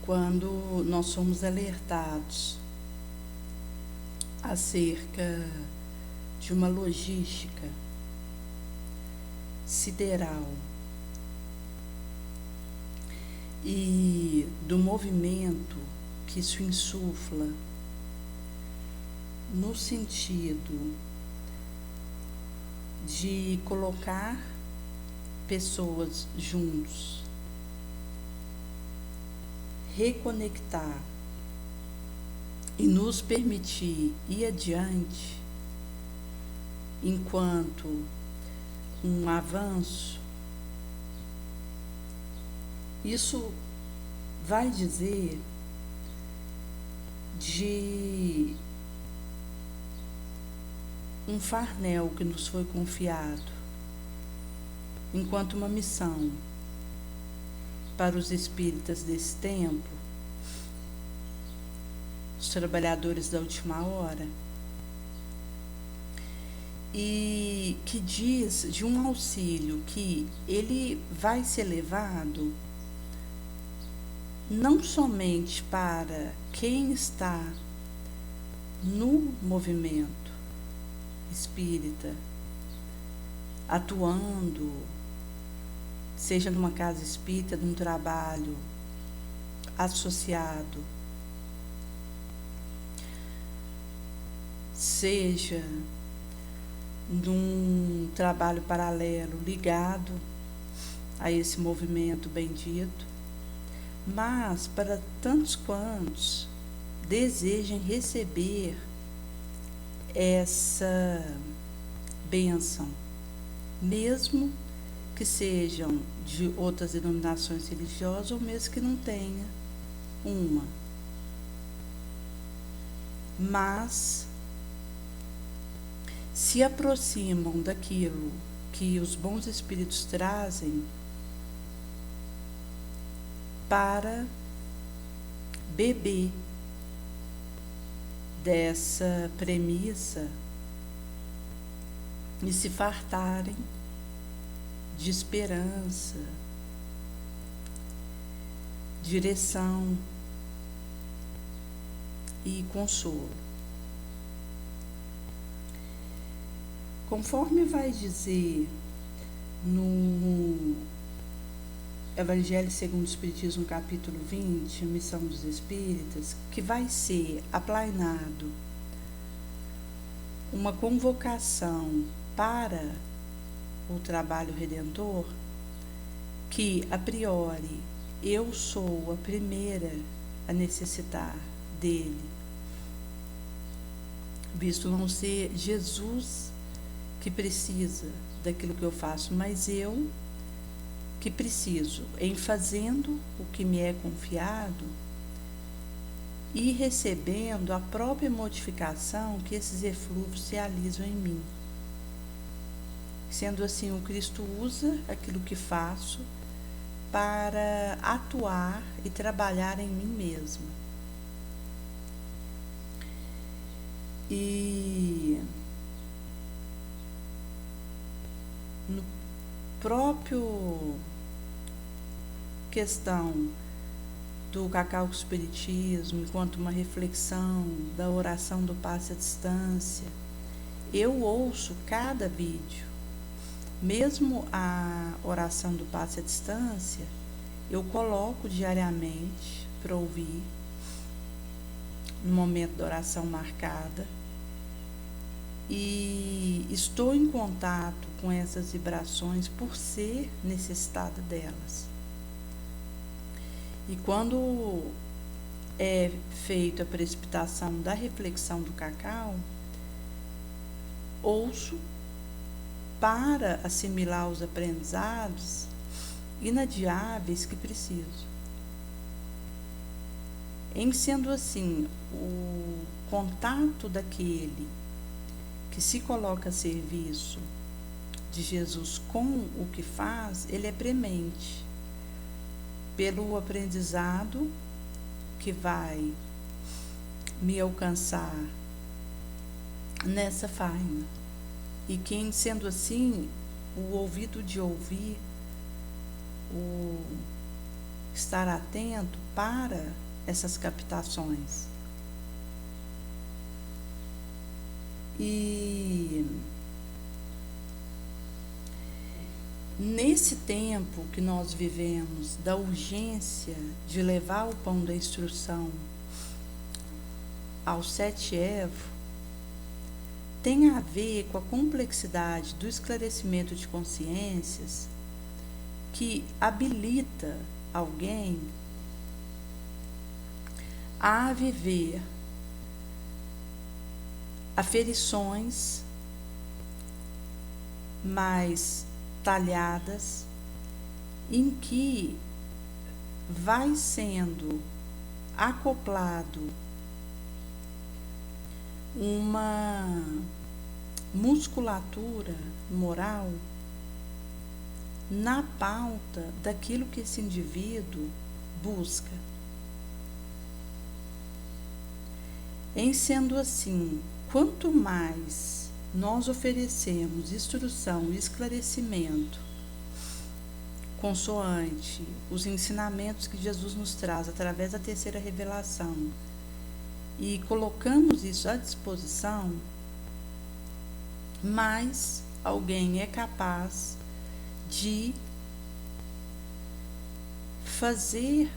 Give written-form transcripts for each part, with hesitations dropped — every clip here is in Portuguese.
quando nós somos alertados acerca de uma logística sideral e do movimento que isso insufla no sentido de colocar pessoas juntos, reconectar e nos permitir ir adiante enquanto um avanço, isso vai dizer de um farnel que nos foi confiado enquanto uma missão para os espíritas desse tempo, os trabalhadores da última hora, e que diz de um auxílio que ele vai ser levado não somente para quem está no movimento espírita, atuando, seja numa casa espírita, num trabalho associado, seja num trabalho paralelo ligado a esse movimento bendito, mas para tantos quantos desejem receber essa bênção, mesmo que sejam de outras denominações religiosas ou mesmo que não tenha uma, mas se aproximam daquilo que os bons espíritos trazem para beber dessa premissa e se fartarem de esperança, direção e consolo. Conforme vai dizer no Evangelho segundo o Espiritismo, capítulo 20, Missão dos Espíritas, que vai ser aplainado uma convocação para o trabalho redentor, que a priori eu sou a primeira a necessitar dele, visto não ser Jesus que precisa daquilo que eu faço, mas eu que preciso, em fazendo o que me é confiado e recebendo a própria modificação que esses eflúvios realizam em mim. Sendo assim, o Cristo usa aquilo que faço para atuar e trabalhar em mim mesmo. E no próprio questão do Cacau Espiritismo, enquanto uma reflexão da oração do passe à distância, eu ouço cada vídeo, mesmo a oração do passe à distância, eu coloco diariamente para ouvir, no momento da oração marcada, e estou em contato com essas vibrações por ser necessitada delas. E quando é feita a precipitação da reflexão do Cacau, ouço para assimilar os aprendizados inadiáveis que preciso. Em sendo assim, o contato daquele que se coloca a serviço de Jesus com o que faz, ele é premente pelo aprendizado que vai me alcançar nessa faina. E quem, sendo assim, o ouvido de ouvir, estar atento para essas captações. E nesse tempo que nós vivemos, da urgência de levar o pão da instrução aos 7 Evo, tem a ver com a complexidade do esclarecimento de consciências que habilita alguém a viver aferições mais talhadas, em que vai sendo acoplado uma musculatura moral na pauta daquilo que esse indivíduo busca. Em sendo assim, quanto mais nós oferecemos instrução e esclarecimento consoante os ensinamentos que Jesus nos traz através da terceira revelação e colocamos isso à disposição, mais alguém é capaz de fazer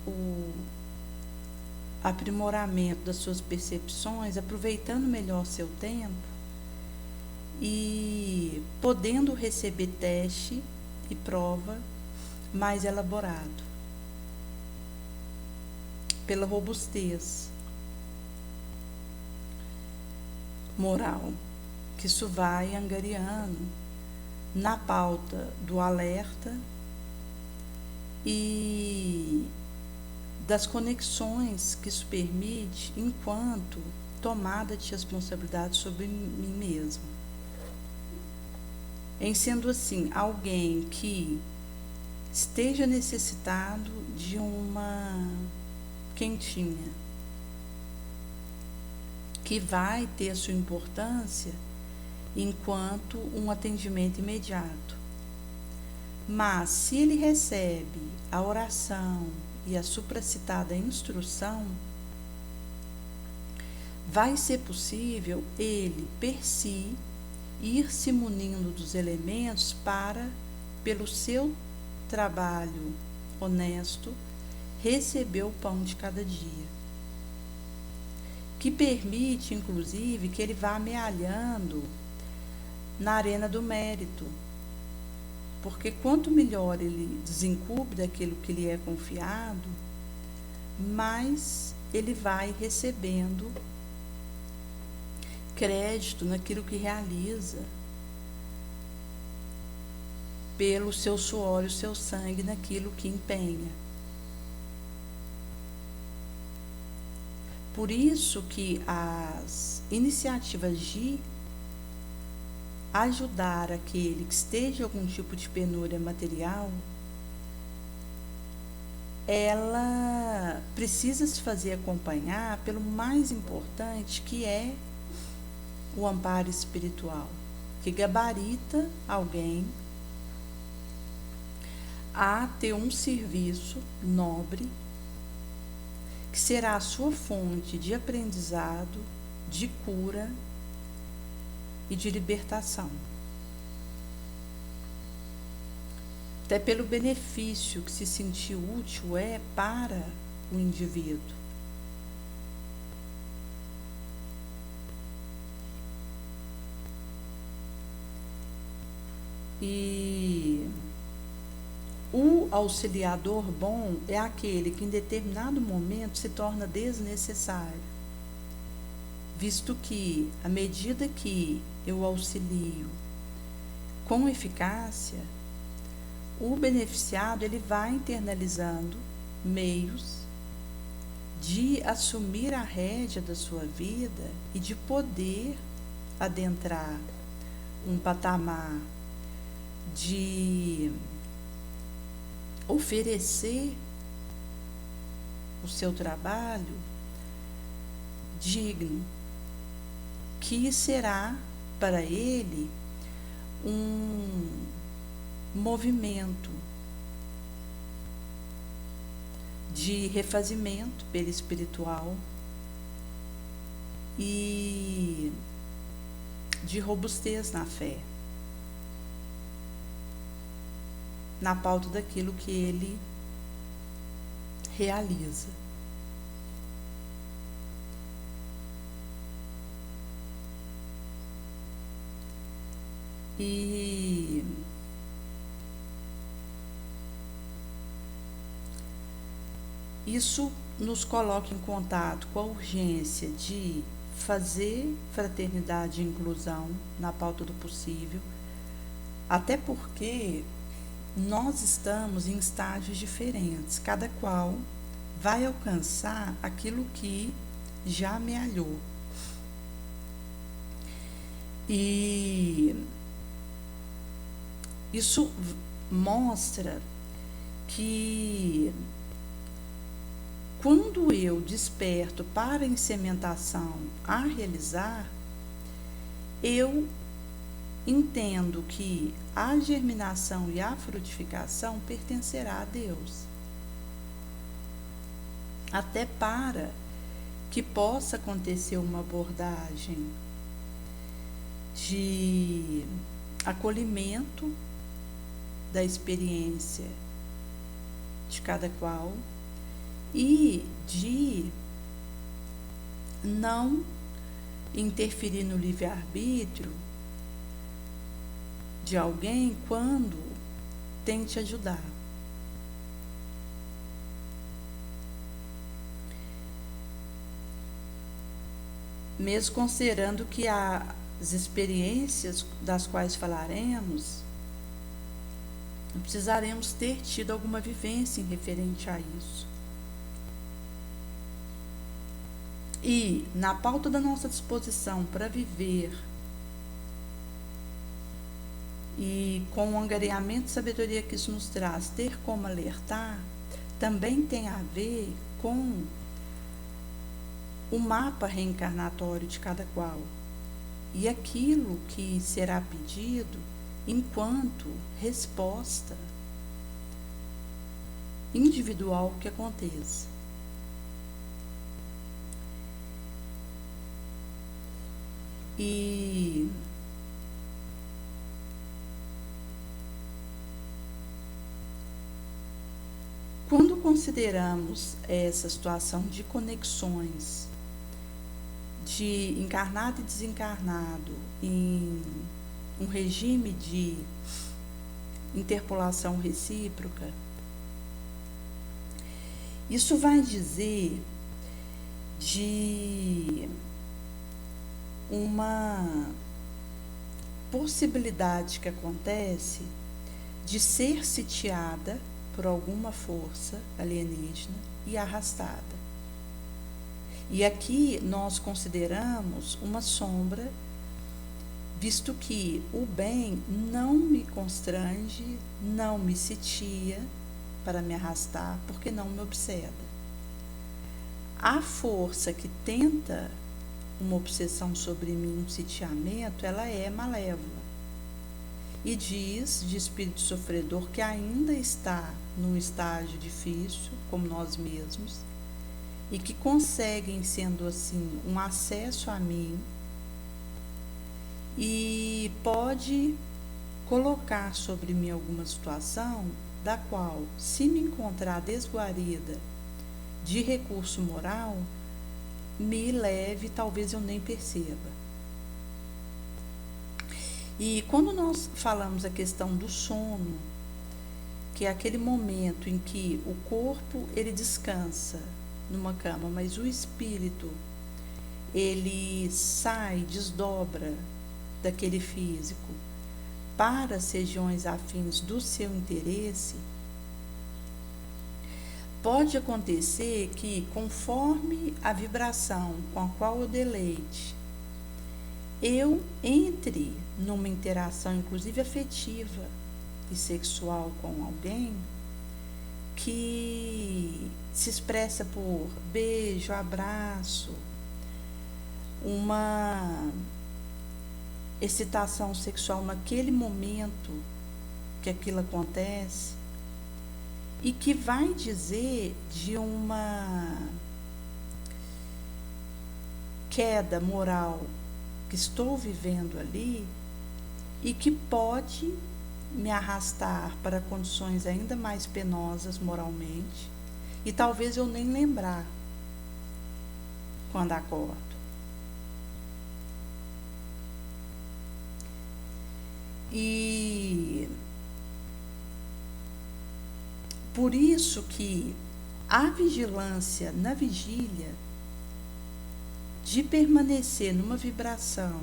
o aprimoramento das suas percepções, aproveitando melhor seu tempo e podendo receber teste e prova mais elaborado, pela robustez moral, que isso vai angariando na pauta do alerta e das conexões que isso permite enquanto tomada de responsabilidade sobre mim mesmo. Em sendo assim, alguém que esteja necessitado de uma quentinha, que vai ter a sua importância enquanto um atendimento imediato. Mas se ele recebe a oração e a supracitada instrução, vai ser possível ele, per si, ir se munindo dos elementos para, pelo seu trabalho honesto, receber o pão de cada dia, que permite, inclusive, que ele vá amealhando na arena do mérito, porque quanto melhor ele desencube daquilo que lhe é confiado, mais ele vai recebendo crédito naquilo que realiza pelo seu suor e o seu sangue naquilo que empenha. Por isso que as iniciativas de ajudar aquele que esteja em algum tipo de penúria material, ela precisa se fazer acompanhar pelo mais importante, que é o amparo espiritual, que gabarita alguém a ter um serviço nobre, que será a sua fonte de aprendizado, de cura e de libertação. Até pelo benefício que se sentir útil é para o indivíduo. E o auxiliador bom é aquele que em determinado momento se torna desnecessário, visto que, à medida que eu auxilio com eficácia, o beneficiado ele vai internalizando meios de assumir a rédea da sua vida e de poder adentrar um patamar de oferecer o seu trabalho digno, que será para ele um movimento de refazimento perispiritual e de robustez na fé, na pauta daquilo que ele realiza. E isso nos coloca em contato com a urgência de fazer fraternidade e inclusão na pauta do possível, até porque nós estamos em estágios diferentes, cada qual vai alcançar aquilo que já amealhou. E isso mostra que quando eu desperto para a incementação a realizar, eu entendo que a germinação e a frutificação pertencerá a Deus. Até para que possa acontecer uma abordagem de acolhimento da experiência de cada qual e de não interferir no livre-arbítrio de alguém quando tente ajudar. Mesmo considerando que as experiências das quais falaremos, precisaremos ter tido alguma vivência em referente a isso. E na pauta da nossa disposição para viver e com o angariamento de sabedoria que isso nos traz, ter como alertar, também tem a ver com o mapa reencarnatório de cada qual e aquilo que será pedido enquanto resposta individual que aconteça. E quando consideramos essa situação de conexões de encarnado e desencarnado em um regime de interpolação recíproca, isso vai dizer de uma possibilidade que acontece de ser sitiada por alguma força alienígena e arrastada. E aqui nós consideramos uma sombra, visto que o bem não me constrange, não me sitia para me arrastar, porque não me obseda. A força que tenta uma obsessão sobre mim, um sitiamento, ela é malévola. E diz de espírito sofredor que ainda está num estágio difícil, como nós mesmos, e que conseguem, sendo assim, um acesso a mim e pode colocar sobre mim alguma situação da qual, se me encontrar desguarida de recurso moral, me leve, talvez eu nem perceba. E quando nós falamos a questão do sono, que é aquele momento em que o corpo ele descansa numa cama, mas o espírito ele sai, desdobra daquele físico para as regiões afins do seu interesse, pode acontecer que, conforme a vibração com a qual eu deleite, eu entre numa interação, inclusive afetiva e sexual, com alguém que se expressa por beijo, abraço, uma excitação sexual naquele momento que aquilo acontece, e que vai dizer de uma queda moral que estou vivendo ali e que pode me arrastar para condições ainda mais penosas moralmente e talvez eu nem lembrar quando acordo. E por isso que a vigilância na vigília, de permanecer numa vibração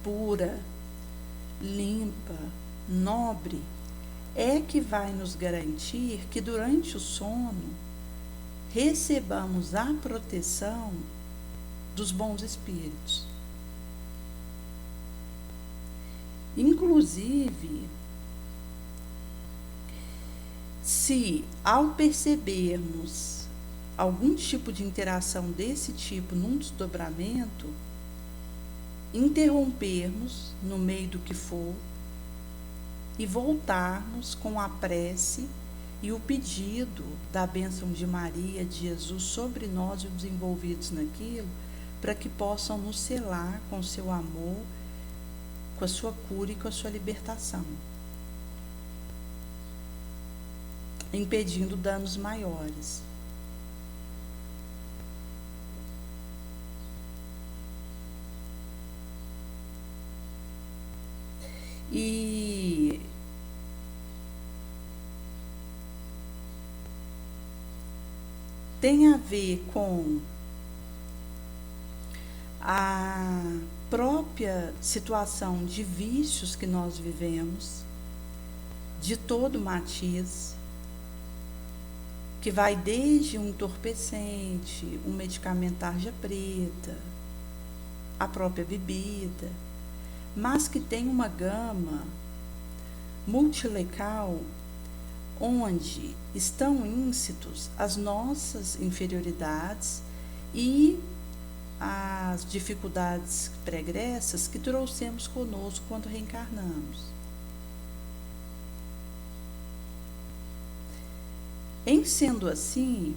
pura, limpa, nobre, é que vai nos garantir que durante o sono recebamos a proteção dos bons espíritos. Inclusive, se ao percebermos algum tipo de interação desse tipo num desdobramento, interrompermos no meio do que for e voltarmos com a prece e o pedido da bênção de Maria, de Jesus sobre nós e os envolvidos naquilo, para que possam nos selar com seu amor, com a sua cura e com a sua libertação, impedindo danos maiores. E tem a ver com a própria situação de vícios que nós vivemos, de todo matiz, que vai desde um entorpecente, um medicamento tarja preta, a própria bebida, mas que tem uma gama multilecal onde estão íncitos as nossas inferioridades e as dificuldades pregressas que trouxemos conosco quando reencarnamos. Em sendo assim,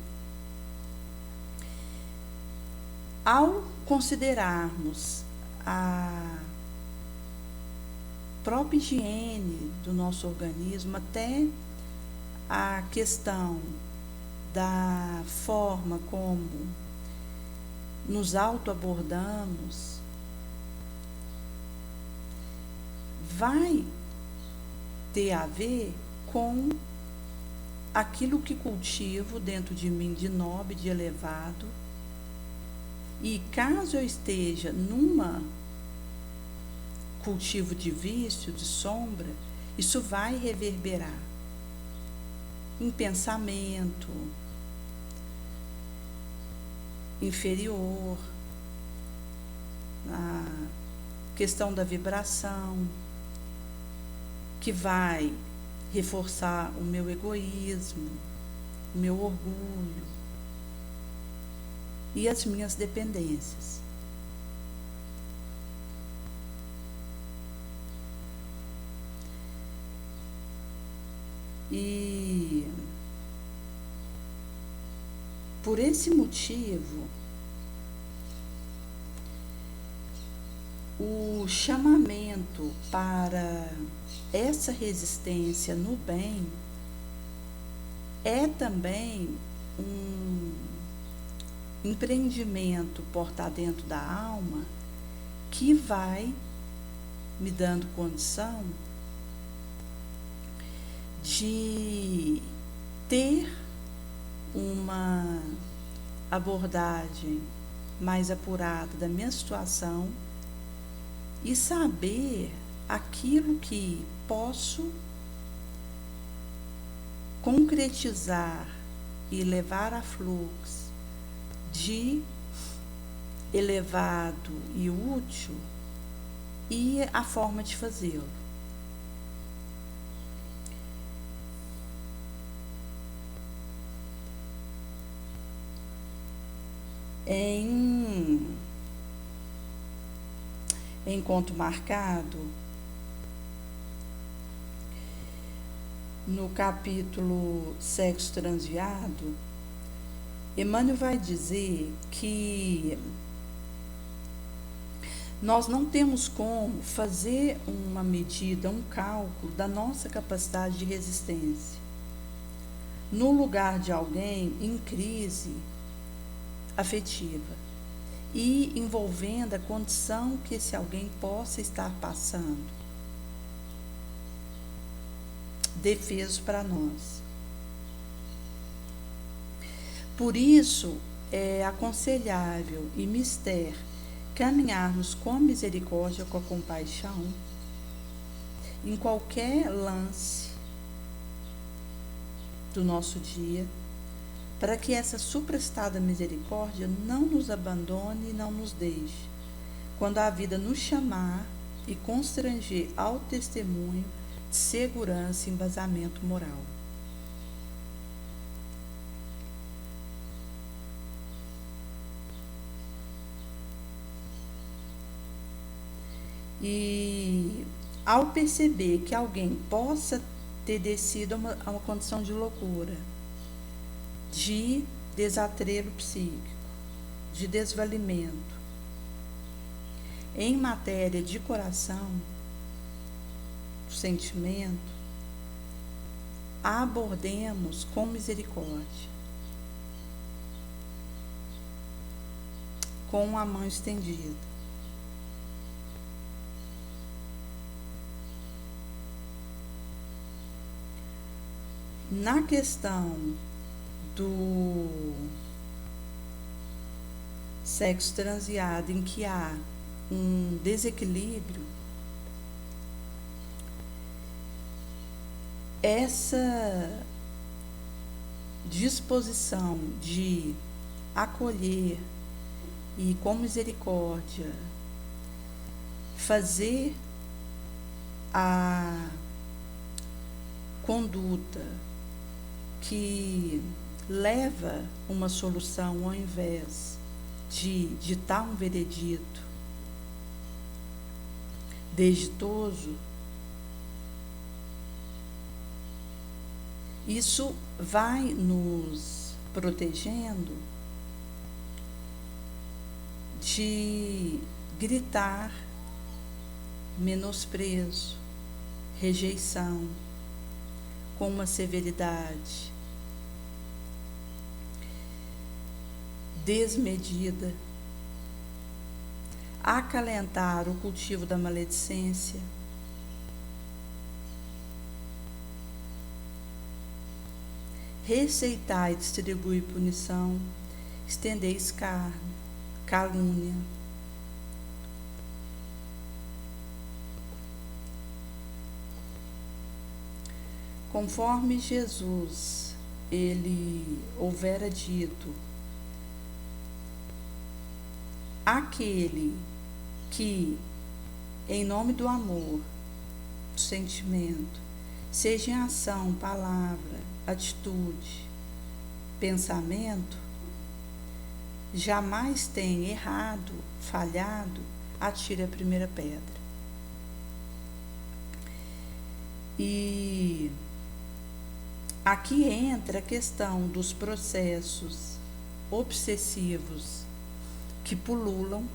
ao considerarmos a própria higiene do nosso organismo, até a questão da forma como nos autoabordamos, vai ter a ver com aquilo que cultivo dentro de mim de nobre, de elevado, e caso eu esteja numa cultivo de vício, de sombra, isso vai reverberar em pensamento inferior, na questão da vibração, que vai reforçar o meu egoísmo, o meu orgulho e as minhas dependências. E por esse motivo, o chamamento para essa resistência no bem é também um empreendimento portar dentro da alma que vai me dando condição de ter uma abordagem mais apurada da minha situação e saber aquilo que posso concretizar e levar a fluxo de elevado e útil e a forma de fazê-lo. Em encontro marcado, no capítulo Sexo Transviado, Emmanuel vai dizer que nós não temos como fazer uma medida, um cálculo da nossa capacidade de resistência no lugar de alguém em crise afetiva e envolvendo a condição que esse alguém possa estar passando. Defeso para nós. Por isso, é aconselhável e mister caminharmos com misericórdia, com a compaixão, em qualquer lance do nosso dia, para que essa suprestada misericórdia não nos abandone e não nos deixe, quando a vida nos chamar e constranger ao testemunho de segurança e embasamento moral. E ao perceber que alguém possa ter descido a uma condição de loucura, de desatrelo psíquico, de desvalimento, em matéria de coração, sentimento, abordemos com misericórdia, com a mão estendida. Na questão do sexo transviado, em que há um desequilíbrio, essa disposição de acolher e com misericórdia fazer a conduta que leva uma solução ao invés de ditar um veredito desditoso, isso vai nos protegendo de gritar menosprezo, rejeição, com uma severidade desmedida, acalentar o cultivo da maledicência, receitar e distribuir punição, estender escárnio, calúnia. Conforme Jesus, ele houvera dito, aquele que, em nome do amor, do sentimento, seja em ação, palavra, atitude, pensamento, jamais tem errado, falhado, atire a primeira pedra. E aqui entra a questão dos processos obsessivos que pululam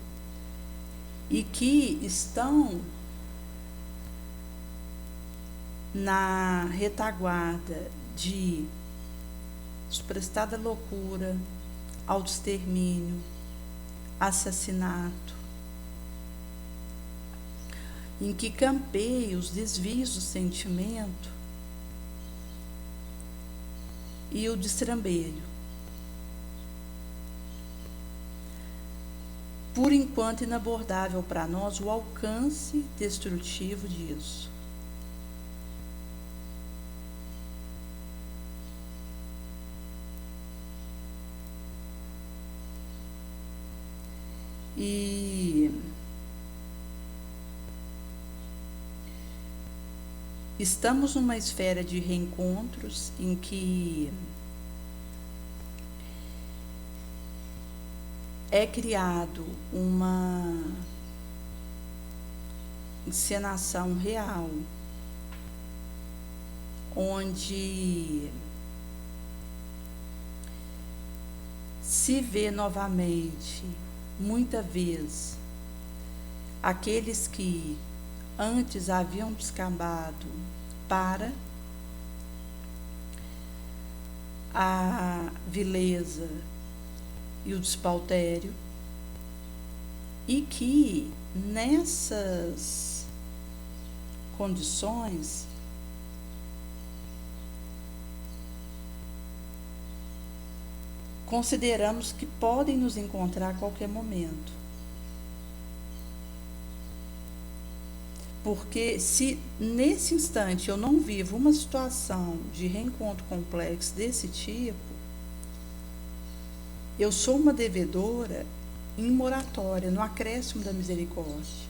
e que estão na retaguarda de suprestada loucura, autoextermínio, assassinato, em que campeia os desvios do sentimento e o destrambelho. Por enquanto inabordável para nós o alcance destrutivo disso. E estamos numa esfera de reencontros em que é criado uma encenação real, onde se vê novamente, muita vez, aqueles que antes haviam descambado para a vileza e o despautério, e que nessas condições consideramos que podem nos encontrar a qualquer momento. Porque se nesse instante eu não vivo uma situação de reencontro complexo desse tipo, eu sou uma devedora em moratória, no acréscimo da misericórdia.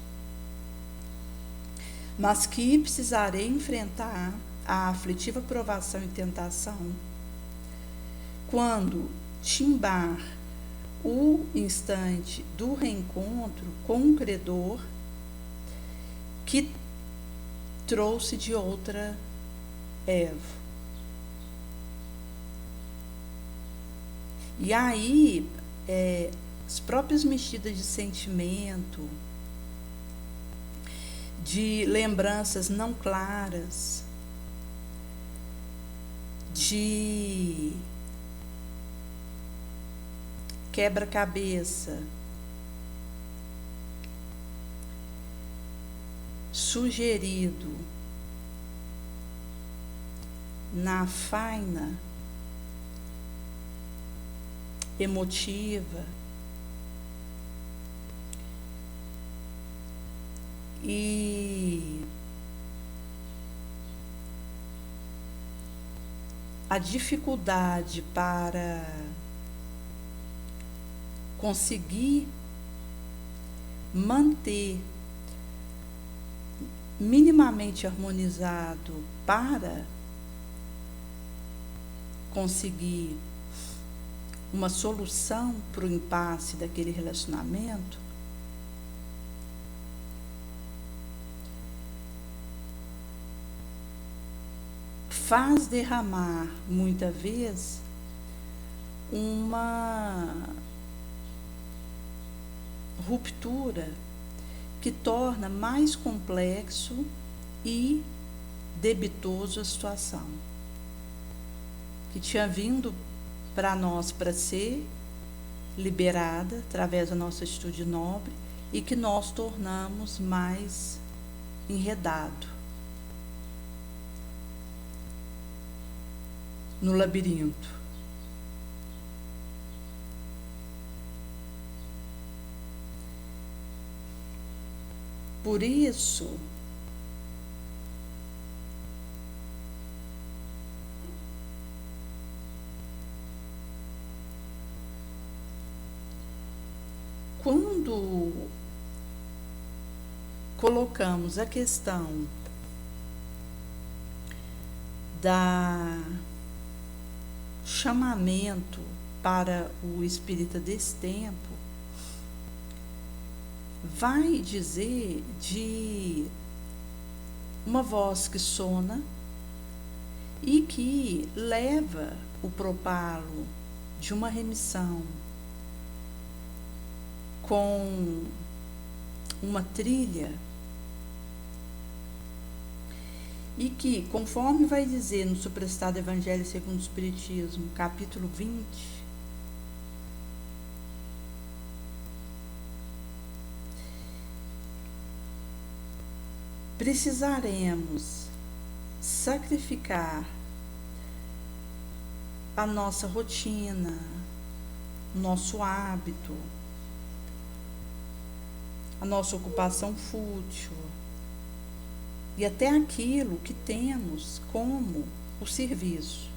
Mas que precisarei enfrentar a aflitiva provação e tentação quando timbar o instante do reencontro com um credor que trouxe de outra Eva. E aí, as próprias mexidas de sentimento, de lembranças não claras, de quebra-cabeça, sugerido na faina emotiva e a dificuldade para conseguir manter minimamente harmonizado para conseguir uma solução para o impasse daquele relacionamento, faz derramar, muitas vezes, uma ruptura que torna mais complexo e debitoso a situação, que tinha vindo para nós para ser liberada através da nossa atitude nobre e que nós tornamos mais enredado no labirinto. Por isso, quando colocamos a questão da chamamento para o espírita desse tempo, vai dizer de uma voz que sona e que leva o propalo de uma remissão com uma trilha, e que, conforme vai dizer no Suprastado Evangelho segundo o Espiritismo, capítulo 20, precisaremos sacrificar a nossa rotina, nosso hábito, a nossa ocupação fútil e até aquilo que temos como o serviço.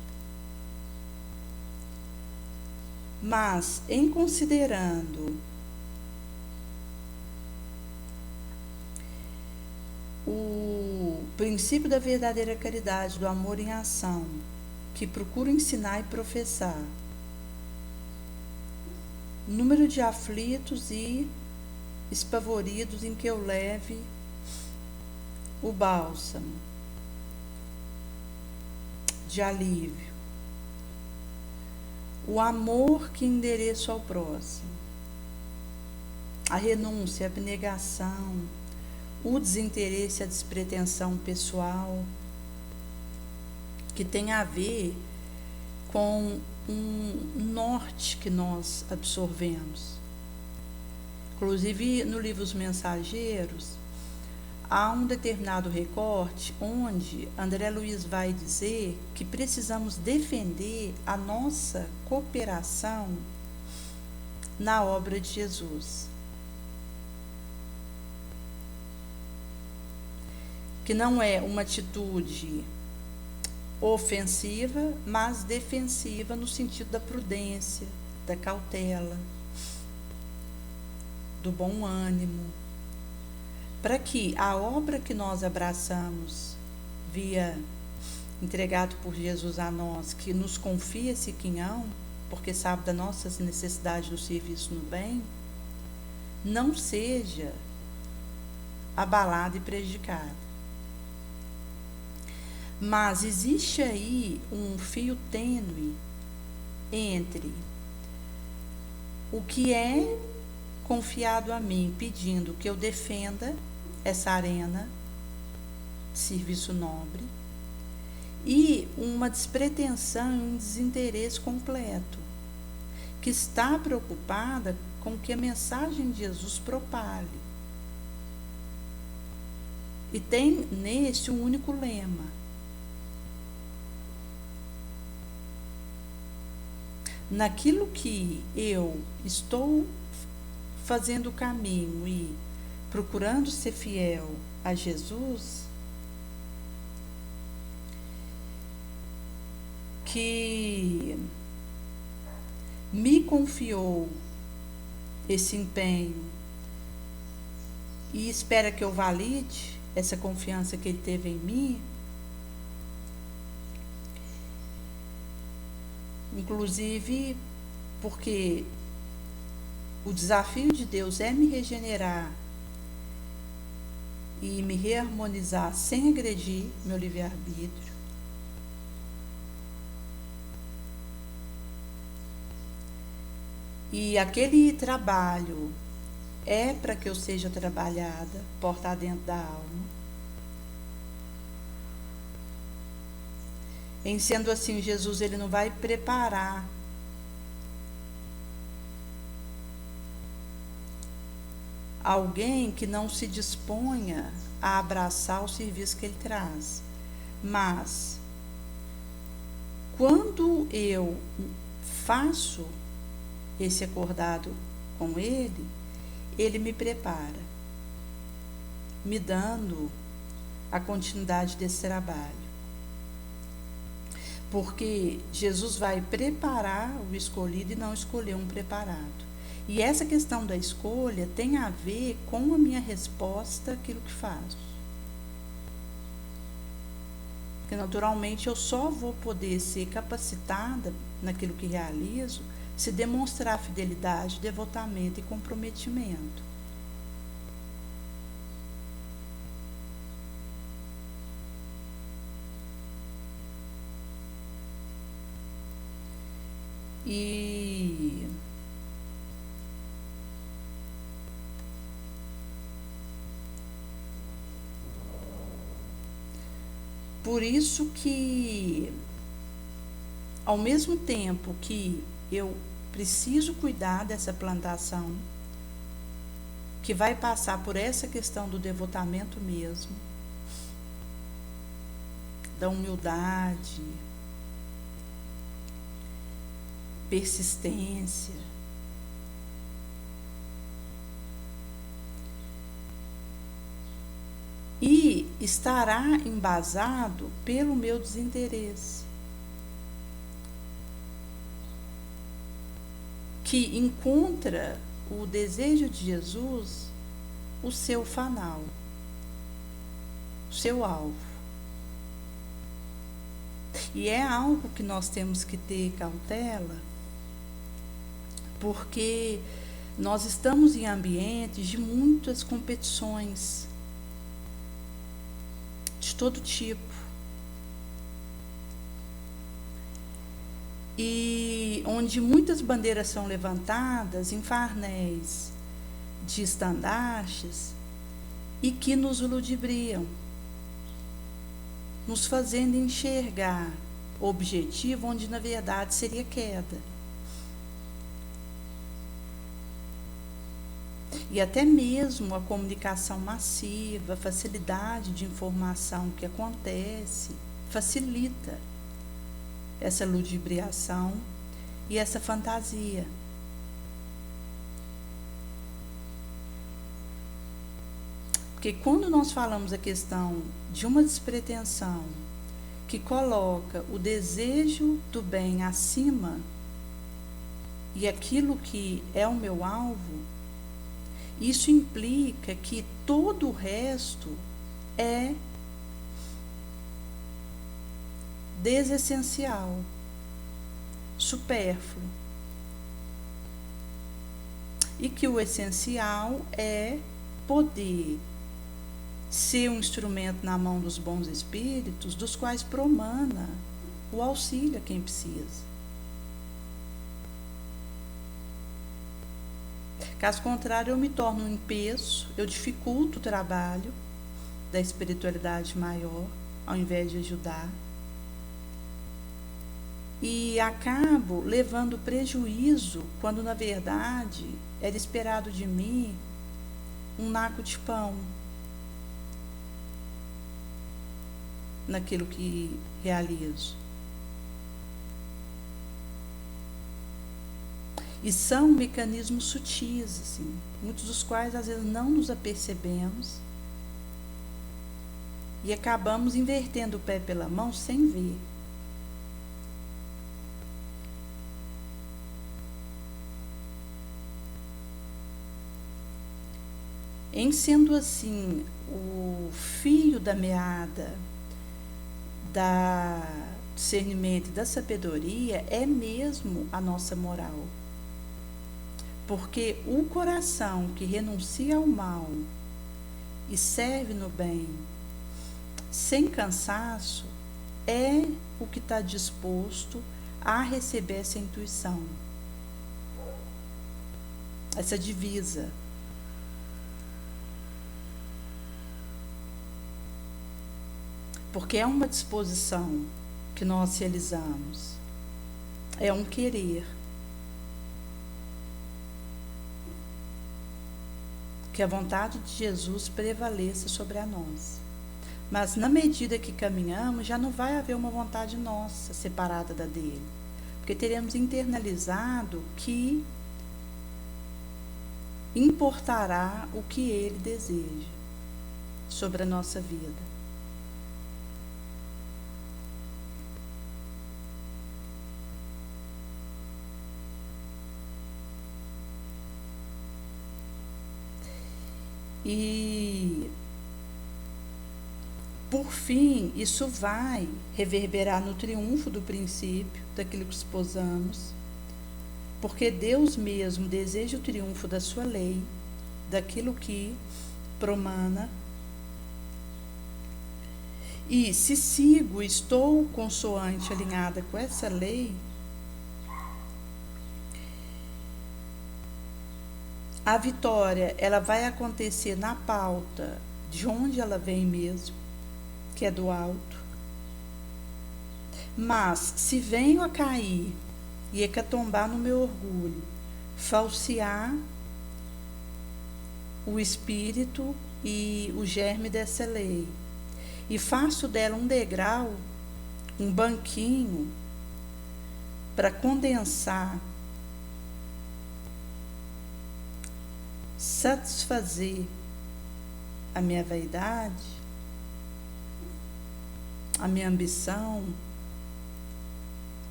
Mas, em considerando o princípio da verdadeira caridade, do amor em ação, que procuro ensinar e professar, número de aflitos e espavoridos em que eu leve o bálsamo, de alívio, o amor que endereço ao próximo, a renúncia, a abnegação, o desinteresse, a despretensão pessoal, que tem a ver com um norte que nós absorvemos. Inclusive, no livro Os Mensageiros, há um determinado recorte onde André Luiz vai dizer que precisamos defender a nossa cooperação na obra de Jesus. Que não é uma atitude ofensiva, mas defensiva no sentido da prudência, da cautela, do bom ânimo, para que a obra que nós abraçamos via entregado por Jesus a nós, que nos confia esse quinhão, porque sabe das nossas necessidades do serviço no bem, não seja abalada e prejudicada. Mas existe aí um fio tênue entre o que é confiado a mim, pedindo que eu defenda essa arena de serviço nobre, e uma despretensão e um desinteresse completo, que está preocupada com que a mensagem de Jesus propale. E tem nesse um único lema: naquilo que eu estou fazendo o caminho e procurando ser fiel a Jesus, que me confiou esse empenho e espera que eu valide essa confiança que ele teve em mim, inclusive porque o desafio de Deus é me regenerar e me reharmonizar sem agredir meu livre-arbítrio. E aquele trabalho é para que eu seja trabalhada, portar dentro da alma. Em sendo assim, Jesus ele não vai preparar alguém que não se disponha a abraçar o serviço que ele traz. Mas, quando eu faço esse acordado com ele, ele me prepara, me dando a continuidade desse trabalho. Porque Jesus vai preparar o escolhido e não escolher um preparado. E essa questão da escolha tem a ver com a minha resposta àquilo que faço. Porque naturalmente eu só vou poder ser capacitada naquilo que realizo se demonstrar fidelidade, devotamento e comprometimento. E por isso que, ao mesmo tempo que eu preciso cuidar dessa plantação, que vai passar por essa questão do devotamento mesmo, da humildade, persistência, e estará embasado pelo meu desinteresse, que encontra o desejo de Jesus o seu fanal, o seu alvo. E é algo que nós temos que ter cautela, porque nós estamos em ambientes de muitas competições, de todo tipo. e onde muitas bandeiras são levantadas em farnéis de estandartes e que nos ludibriam, nos fazendo enxergar o objetivo onde na verdade seria queda. E até mesmo a comunicação massiva, a facilidade de informação que acontece, facilita essa ludibriação e essa fantasia. Porque quando nós falamos a questão de uma despretensão que coloca o desejo do bem acima e aquilo que é o meu alvo, isso implica que todo o resto é desessencial, supérfluo. E que o essencial é poder ser um instrumento na mão dos bons espíritos, dos quais promana o auxílio a quem precisa. Caso contrário, eu me torno um peso, eu dificulto o trabalho da espiritualidade maior, ao invés de ajudar. E acabo levando prejuízo, quando na verdade era esperado de mim um naco de pão naquilo que realizo. E são mecanismos sutis, assim, muitos dos quais às vezes não nos apercebemos e acabamos invertendo o pé pela mão sem ver. Em sendo assim, o fio da meada da discernimento e da sabedoria é mesmo a nossa moral. Porque o coração que renuncia ao mal e serve no bem, sem cansaço, é o que está disposto a receber essa intuição, essa divisa. Porque é uma disposição que nós realizamos, é um querer. Que a vontade de Jesus prevaleça sobre a nossa. Mas na medida que caminhamos, já não vai haver uma vontade nossa separada da dele. Porque teremos internalizado que importará o que ele deseja sobre a nossa vida. E, por fim, isso vai reverberar no triunfo do princípio, daquilo que esposamos, porque Deus mesmo deseja o triunfo da sua lei, daquilo que promana. E se sigo, estou consoante, alinhada com essa lei, a vitória, ela vai acontecer na pauta de onde ela vem mesmo, que é do alto. Mas, se venho a cair e hecatombar no meu orgulho, falsear o espírito e o germe dessa lei, e faço dela um degrau, um banquinho, para condensar, satisfazer a minha vaidade, a minha ambição,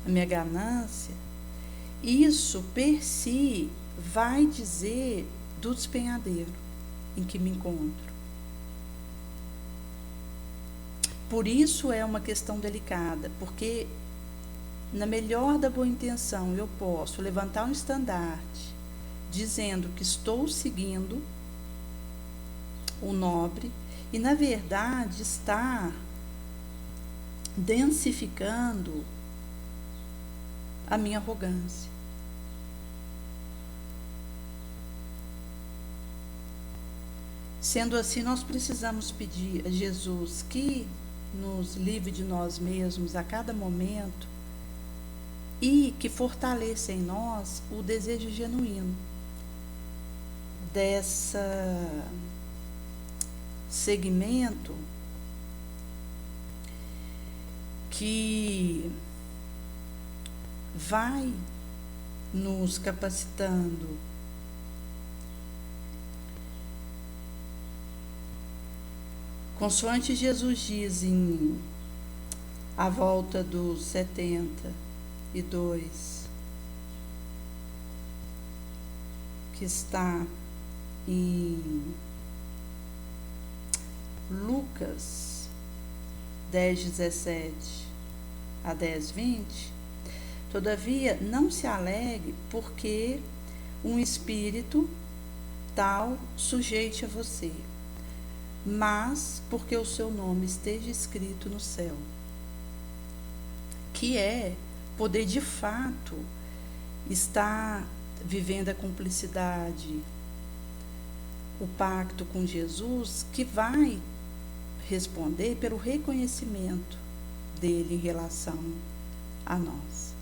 a minha ganância, isso per si vai dizer do despenhadeiro em que me encontro. Por isso é uma questão delicada, porque na melhor da boa intenção eu posso levantar um estandarte dizendo que estou seguindo o nobre e, na verdade, estar densificando a minha arrogância. Sendo assim, nós precisamos pedir a Jesus que nos livre de nós mesmos a cada momento e que fortaleça em nós o desejo genuíno dessa segmento que vai nos capacitando consoante Jesus diz em A Volta dos 72, que está em Lucas 10:17 a 10:20. Todavia, não se alegre porque um espírito tal sujeite a você, mas porque o seu nome esteja escrito no céu, que é poder de fato estar vivendo a cumplicidade, o pacto com Jesus, que vai responder pelo reconhecimento dele em relação a nós.